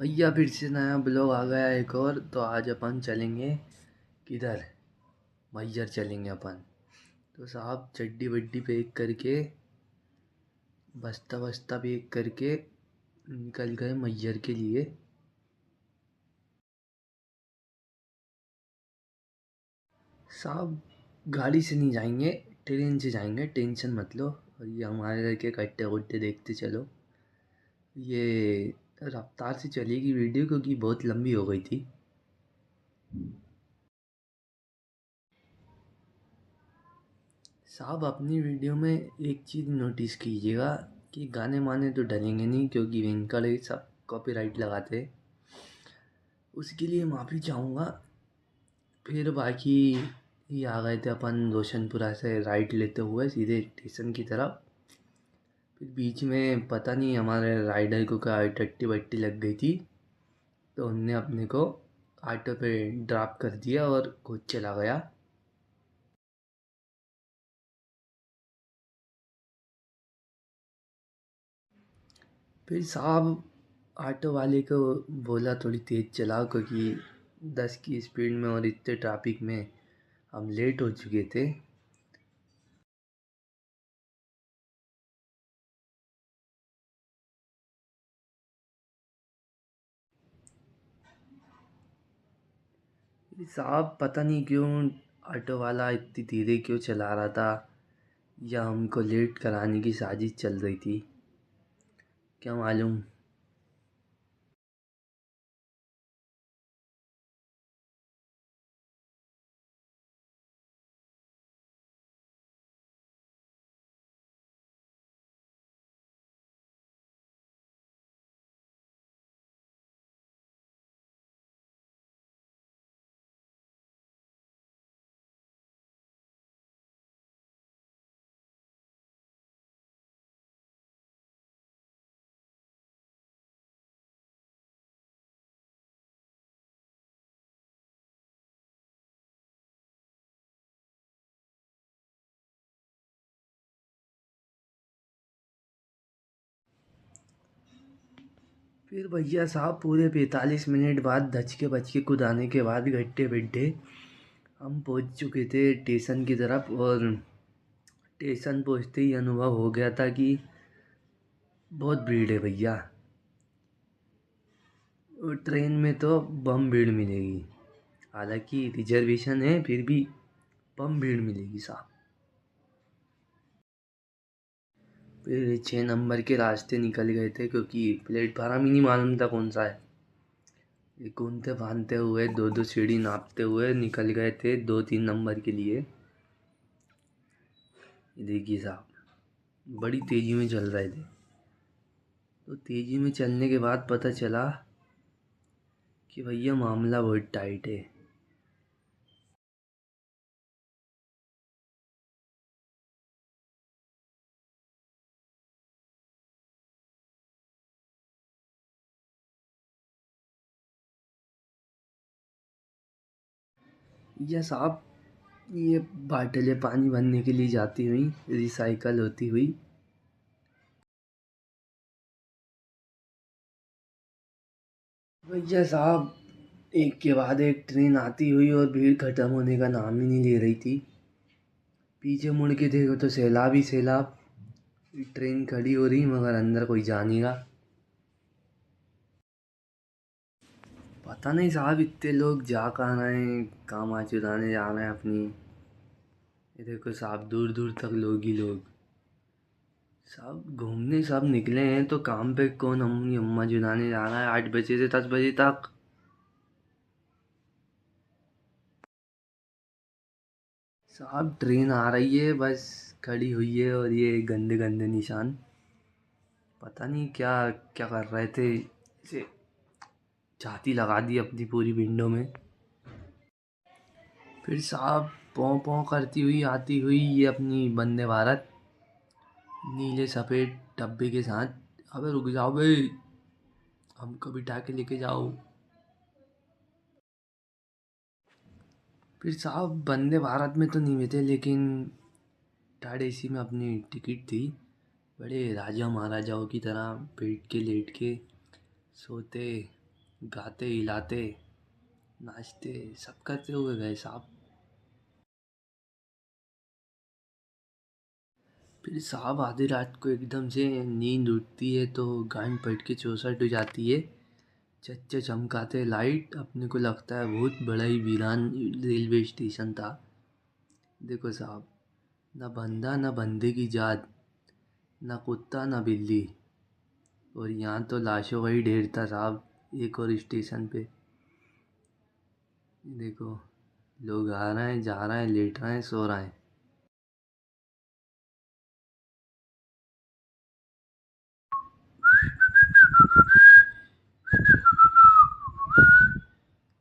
भैया फिर से नया ब्लॉग आ गया एक और। तो आज अपन चलेंगे किधर, मैहर चलेंगे अपन। तो साहब चड्डी वड्डी पैक करके, बस्ता बस्ता पैक करके निकल गए मैहर के लिए। साहब गाड़ी से नहीं जाएंगे, ट्रेन से जाएंगे, टेंशन मत लो। और ये हमारे घर के कट्टे वट्टे देखते चलो। ये रफ्तार से चलेगी वीडियो क्योंकि बहुत लंबी हो गई थी। साहब अपनी वीडियो में एक चीज़ नोटिस कीजिएगा कि गाने माने तो डलेंगे नहीं क्योंकि इनका सब कॉपीराइट लगाते हैं। उसके लिए माफ़ी चाहूँगा। फिर बाकी ये आ गए थे अपन रोशनपुरा से राइट लेते हुए सीधे स्टेशन की तरफ। फिर बीच में पता नहीं हमारे राइडर को क्या टट्टी बट्टी लग गई थी, तो उनने अपने को ऑटो पे ड्रॉप कर दिया और खुद चला गया। फिर साहब ऑटो वाले को बोला थोड़ी तेज़ चलाओ क्योंकि 10 की स्पीड में और इतने ट्रैफिक में हम लेट हो चुके थे। फिर साहब पता नहीं क्यों ऑटो वाला इतनी धीरे क्यों चला रहा था, या हमको लेट कराने की साजिश चल रही थी, क्या मालूम। फिर भैया साहब पूरे 45 मिनट बाद धचके बचके कुदाने के बाद गड्ढे बिड्ढे हम पहुंच चुके थे स्टेशन की तरफ। और स्टेशन पहुंचते ही अनुभव हो गया था कि बहुत भीड़ है भैया। और ट्रेन में तो बम भीड़ मिलेगी, हालांकि रिजर्वेशन है फिर भी बम भीड़ मिलेगी साहब। फिर 6 नंबर के रास्ते निकल गए थे क्योंकि प्लेटफार्म ही नहीं मालूम था कौन सा है। ये घूमते फांदते हुए दो दो सीढ़ी नापते हुए निकल गए थे 2-3 नंबर के लिए। ये देखिए साहब बड़ी तेज़ी में चल रहे थे। तो तेज़ी में चलने के बाद पता चला कि भैया मामला बहुत टाइट है। या साहब ये बाटलें पानी भरने के लिए जाती हुई रिसाइकल होती हुई। भैया साहब एक के बाद एक ट्रेन आती हुई और भीड़ खत्म होने का नाम ही नहीं ले रही थी। पीछे मुड़ के देखो तो सैलाब ही सैलाब। ट्रेन खड़ी हो रही मगर अंदर कोई जा नहीं रहा। पता नहीं साहब इतने लोग जा कहाँ रहे हैं, काम चुराने जा रहे हैं अपनी। ये देखो साहब दूर दूर तक लोग ही लोग। सब घूमने सब निकले हैं तो काम पे कौन अम्मी अम्मा जुटाने जा रहा है 8 बजे से 10 बजे तक। साहब ट्रेन आ रही है, बस खड़ी हुई है और ये गंदे गंदे निशान पता नहीं क्या क्या कर रहे थे। इसे छाती लगा दी अपनी पूरी विंडो में। फिर साहब पों पों करती हुई आती हुई ये अपनी वंदे भारत नीले सफ़ेद डब्बे के साथ। अबे रुक जाओ बे, हमको बिठा के लेके जाओ। फिर साहब वंदे भारत में तो नहीं बैठे लेकिन थर्ड एसी में अपनी टिकट थी। बड़े राजा महाराजाओं की तरह बैठ के लेट के सोते गाते हिलाते नाचते सब करते हुए गए साहब। फिर साहब आधी रात को एकदम से नींद उठती है तो गांड पट के चौसठ हो जाती है। चच्चे चमकाते लाइट, अपने को लगता है बहुत बड़ा ही वीरान रेलवे स्टेशन था। देखो साहब, ना बंदा ना बंदे की जात, ना कुत्ता ना बिल्ली, और यहाँ तो लाशों का ही ढेर था साहब एक और स्टेशन पे। देखो, लोग आ रहे हैं, जा रहे हैं, लेट रहे हैं, सो रहे हैं।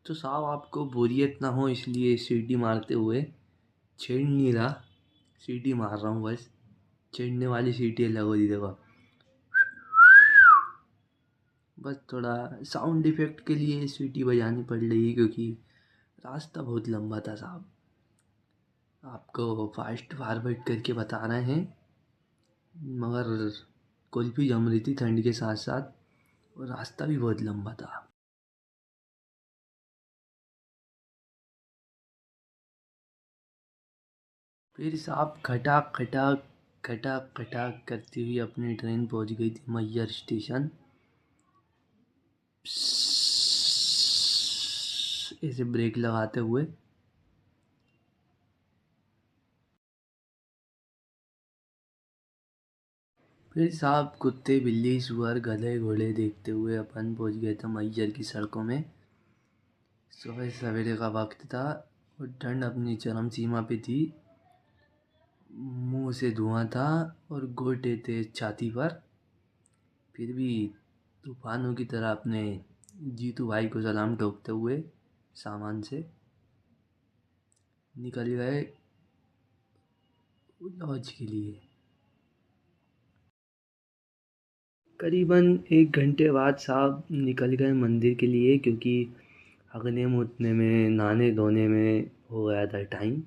तो साहब आपको बोरियत ना हो इसलिए सीटी मारते हुए, छेड़ नहीं रहा, सीटी मार रहा हूँ बस। छेड़ने वाली सीटी अलग होती, देखो। बस थोड़ा साउंड इफेक्ट के लिए सीटी बजानी पड़ रही है क्योंकि रास्ता बहुत लंबा था साहब। आपको फास्ट फॉरवर्ड करके बता रहे हैं, मगर कुल्फी जम रही थी ठंड के साथ साथ, और रास्ता भी बहुत लंबा था। फिर साहब खटाक खटाक खटाक खटाक करती हुई अपनी ट्रेन पहुंच गई थी मैयर स्टेशन। ऐसे ब्रेक लगाते हुए। फिर साहब कुत्ते बिल्ली सुअर गधे घोड़े देखते हुए अपन पहुंच गए थे मैयर की सड़कों में। सुबह सवेरे का वक्त था और ठंड अपनी चरम सीमा पे थी। मुंह से धुआं था और गोटे थे छाती पर। फिर भी तूफानों की तरह अपने जीतू भाई को सलाम ठोकते हुए सामान से निकल गए लॉज के लिए। करीबन 1 घंटे बाद साहब निकल गए मंदिर के लिए क्योंकि हगने मूतने में नहाने धोने में हो गया था टाइम।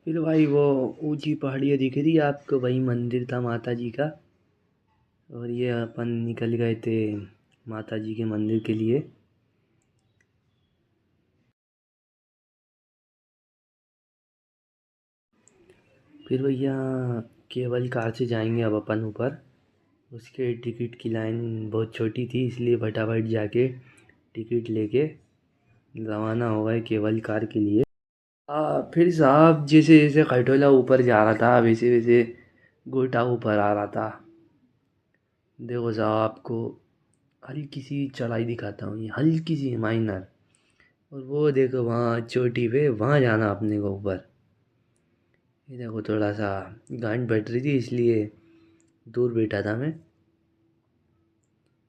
फिर भाई वो ऊंची पहाड़ियाँ दिख रही है आपको, वही मंदिर था माता जी का। और ये अपन निकल गए थे माता जी के मंदिर के लिए। फिर भैया केवल कार से जाएंगे अब अपन ऊपर। उसके टिकट की लाइन बहुत छोटी थी इसलिए फटाफट जाके टिकट लेके रवाना हो गए केवल कार के लिए। फिर साहब जैसे जैसे खटोला ऊपर जा रहा था वैसे वैसे गोटा ऊपर आ रहा था। देखो साहब आपको हल्की सी चढ़ाई दिखाता हूँ, ये हल्की सी माइनर। और वो देखो वहाँ चोटी पे, वहाँ जाना अपने को ऊपर। ये देखो थोड़ा सा गांड बट रही थी इसलिए दूर बैठा था मैं।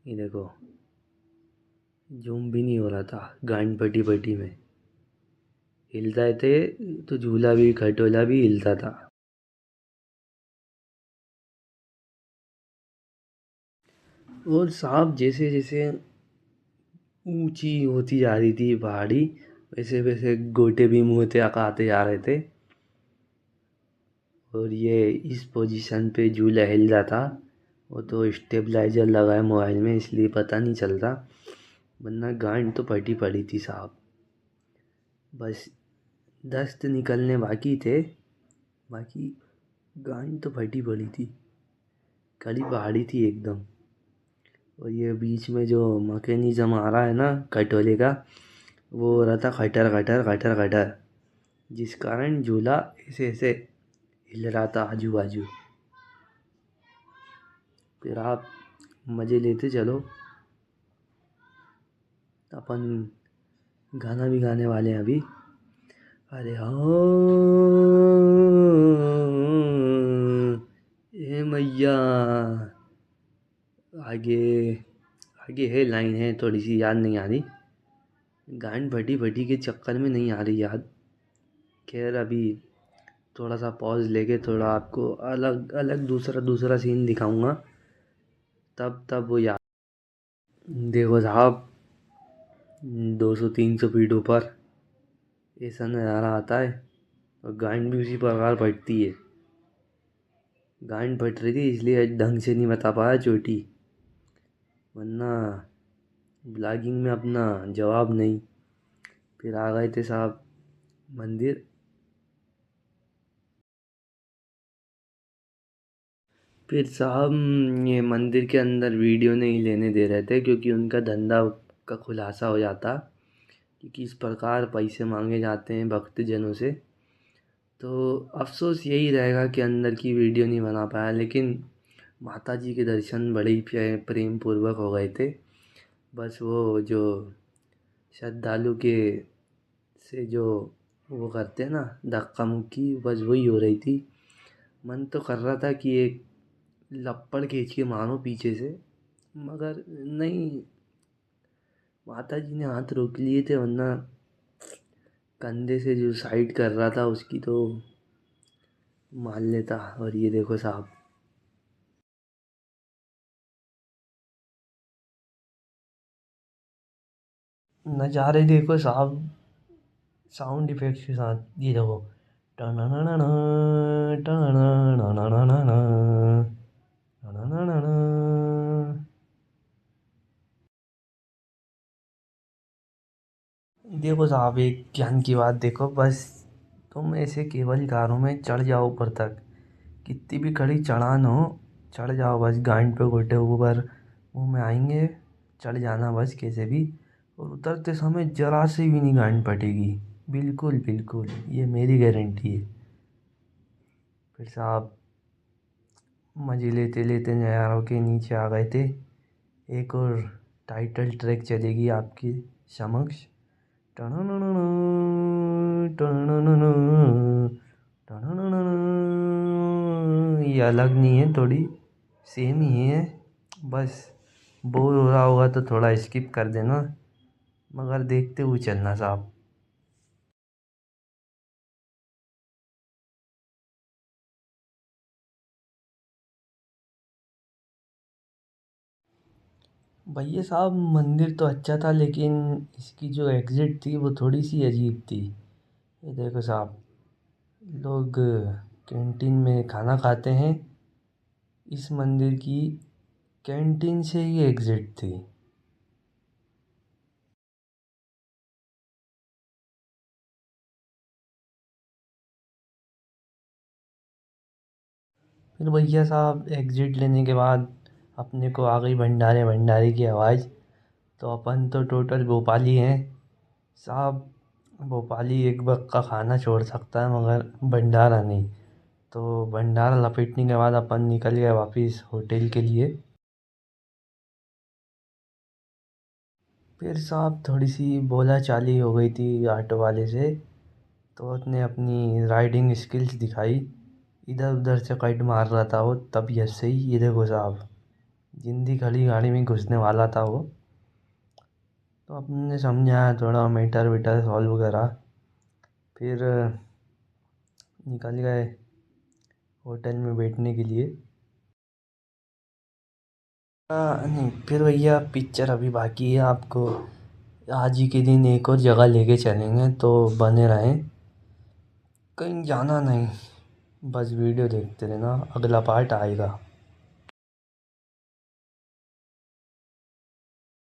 ये देखो जूम भी नहीं हो रहा था गांड बटी बटी में। हिलता थे तो झूला भी खटोला भी हिलता था। और साहब जैसे जैसे ऊंची होती जा रही थी पहाड़ी, वैसे वैसे गोटे भी मुँह से आते जा रहे थे। और ये इस पोजीशन पे झूला हिल रहा था। वो तो स्टेबलाइजर लगा है मोबाइल में इसलिए पता नहीं चलता, वरना गांड तो फटी पड़ी थी साहब। बस दस्त निकलने बाकी थे, बाकी गांड तो फटी पड़ी थी। कड़ी पहाड़ी थी एकदम। और ये बीच में जो मैकेनिज्म आ रहा है ना खटोले का, वो हो रहा था खटर खटर खटर खटर, जिस कारण झूला ऐसे ऐसे हिल रहा था आजू बाजू। फिर आप मज़े लेते चलो, अपन गाना भी गाने वाले हैं अभी। अरे हाँ ए मैया, आगे आगे है लाइन है थोड़ी सी याद नहीं आ रही, गांड फटी फटी के चक्कर में नहीं आ रही याद। खैर अभी थोड़ा सा पॉज लेके थोड़ा आपको अलग अलग दूसरा दूसरा सीन दिखाऊंगा तब वो याद। देखो साहब, 200-300 फीट ऊपर ऐसा नज़ारा आता है और गांड भी उसी प्रकार फटती है। गांड फट रही थी इसलिए ढंग से नहीं बता पाया चोटी, वरना ब्लॉगिंग में अपना जवाब नहीं। फिर आ गए थे साहब मंदिर। फिर साहब ये मंदिर के अंदर वीडियो नहीं लेने दे रहे थे क्योंकि उनका धंधा का खुलासा हो जाता कि किस प्रकार पैसे मांगे जाते हैं भक्तजनों से। तो अफसोस यही रहेगा कि अंदर की वीडियो नहीं बना पाया, लेकिन माता जी के दर्शन बड़े ही प्रेम पूर्वक हो गए थे। बस वो जो श्रद्धालु के से जो वो करते हैं ना धक्का मुक्की, बस वही हो रही थी। मन तो कर रहा था कि एक लपड़ खींच के मारो पीछे से, मगर नहीं, माता जी ने हाथ रोक लिए थे, वरना कंधे से जो साइड कर रहा था उसकी तो मान लेता। और ये देखो साहब, नज़ारे देखो साहब, साउंड इफेक्ट्स के साथ। ये देखो, टननननन, टनननननननन, टननननन। देखो साहब, एक ज्ञान की बात देखो, बस तुम ऐसे केबल कारों में चढ़ जाओ ऊपर तक, कितनी भी कड़ी चढ़ान हो, चढ़ जाओ बस, गांड पे घुटे ऊपर मुंह में आएंगे, चढ़ जाना बस कैसे भी। और उतरते समय जरा से भी नहीं गांड फटेगी, बिल्कुल बिल्कुल, ये मेरी गारंटी है। फिर साहब मज़े लेते लेते नज़ारों के नीचे आ गए थे। एक और टाइटल ट्रैक चलेगी आपके समक्ष, टननननन, टननननन, टननननन। ये अलग नहीं है, थोड़ी सेम ही है। बस बोर हो रहा होगा तो थोड़ा स्किप कर देना, मगर देखते हुए चलना साहब। भैया साहब, मंदिर तो अच्छा था लेकिन इसकी जो एग्ज़िट थी वो थोड़ी सी अजीब थी। ये देखो साहब, लोग कैंटीन में खाना खाते हैं, इस मंदिर की कैंटीन से ही एग्ज़िट थी। फिर भैया साहब एग्ज़िट लेने के बाद अपने को आ गई भंडारे भंडारे की आवाज़। तो अपन तो टोटल भोपाली हैं साहब, भोपाली एक वक्त का खाना छोड़ सकता है मगर भंडारा नहीं। तो भंडारा लपेटने के बाद अपन निकल गए वापस होटल के लिए। फिर साहब थोड़ी सी बोला चाली हो गई थी ऑटो वाले से, तो उसने अपनी राइडिंग स्किल्स दिखाई, इधर उधर से कट मार रहा था वो तबीयत से ही। ये देखो साहब, जिंदी खड़ी गाड़ी में घुसने वाला था वो। तो अपने समझाया, थोड़ा मीटर वीटर सॉल्व करा, फिर निकल गए होटल में बैठने के लिए। नहीं, फिर भैया पिक्चर अभी बाकी है, आपको आज ही के दिन एक और जगह लेके चलेंगे, तो बने रहें, कहीं जाना नहीं, बस वीडियो देखते रहना, अगला पार्ट आएगा।